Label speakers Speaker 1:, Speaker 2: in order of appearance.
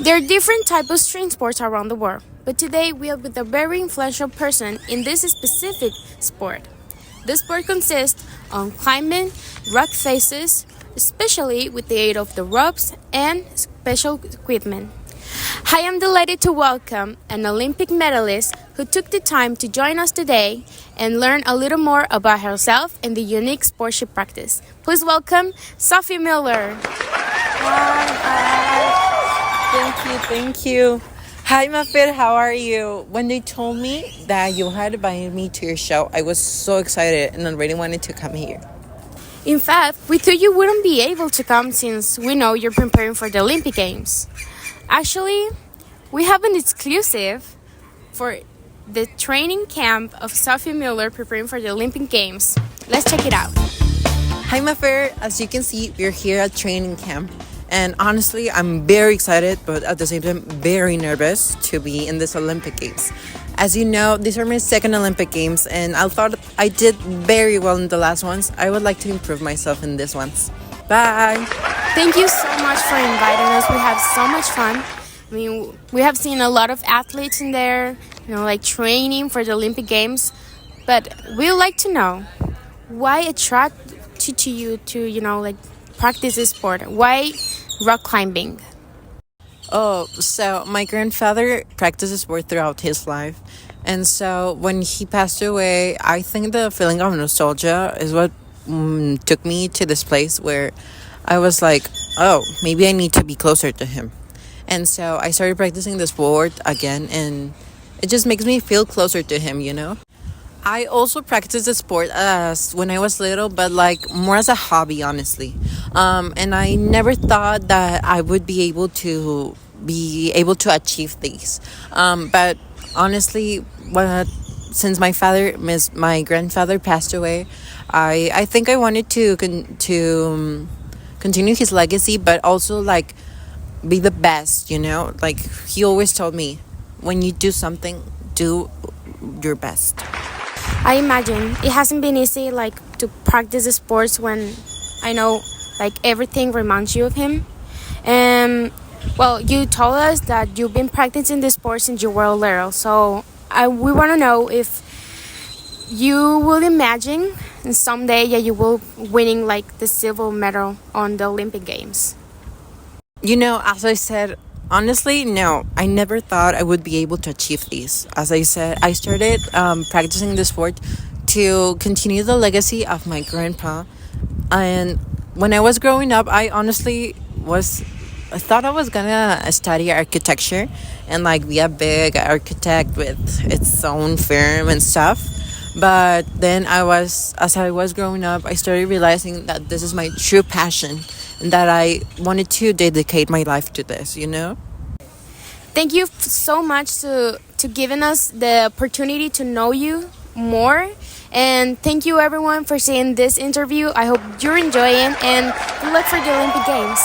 Speaker 1: There are different types of extreme sports around the world, but today we are with a very influential person in this specific sport. The sport consists of climbing rock faces, especially with the aid of the ropes and special equipment. I am delighted to welcome an Olympic medalist who took the time to join us today and learn a little more about herself and the unique sport she practiced. Please welcome Sophia Muller.
Speaker 2: Thank you. Hi, Mafir, how are you? When they told me that you had invited me to your show, I was so excited and I really wanted to come here.
Speaker 1: In fact, we thought you wouldn't be able to come since we know you're preparing for the Olympic Games. Actually, we have an exclusive for the training camp of Sophia Muller preparing for the Olympic Games. Let's check it out.
Speaker 2: Hi, Mafir. As you can see, we're here at training camp. And honestly, I'm very excited, but at the same time, very nervous to be in this Olympic Games. As you know, these are my second Olympic Games, and I thought I did very well in the last ones. I would like to improve myself in these ones. Bye!
Speaker 1: Thank you so much for inviting us. We had so much fun. I mean, we have seen a lot of athletes in there, like training for the Olympic Games. But we'd like to know, why attracted you to, practice this sport? Why rock climbing?
Speaker 2: Oh, so my grandfather practiced sport throughout his life. And so when he passed away, I think the feeling of nostalgia is what took me to this place where I was like, oh, maybe I need to be closer to him. And so I started practicing the sport again, and it just makes me feel closer to him. I also practiced the sport as when I was little, but more as a hobby, honestly. And I never thought that I would be able to achieve these. But honestly, since my grandfather passed away, I think I wanted to continue his legacy, but also be the best. He always told me, when you do something, do your best.
Speaker 1: I imagine it hasn't been easy to practice the sports when I know everything reminds you of him. Well, you told us that you've been practicing the sport since you were little, so we want to know if you will imagine someday you will winning the silver medal on the Olympic Games.
Speaker 2: As I said, honestly, no, I never thought I would be able to achieve these. As I said, I started practicing the sport to continue the legacy of my grandpa. And when I was growing up, I thought I was gonna study architecture and be a big architect with its own firm and stuff. But then as I was growing up, I started realizing that this is my true passion and that I wanted to dedicate my life to this.
Speaker 1: Thank you so much to giving us the opportunity to know you more. And thank you everyone for seeing this interview. I hope you're enjoying, and good luck for the Olympic Games.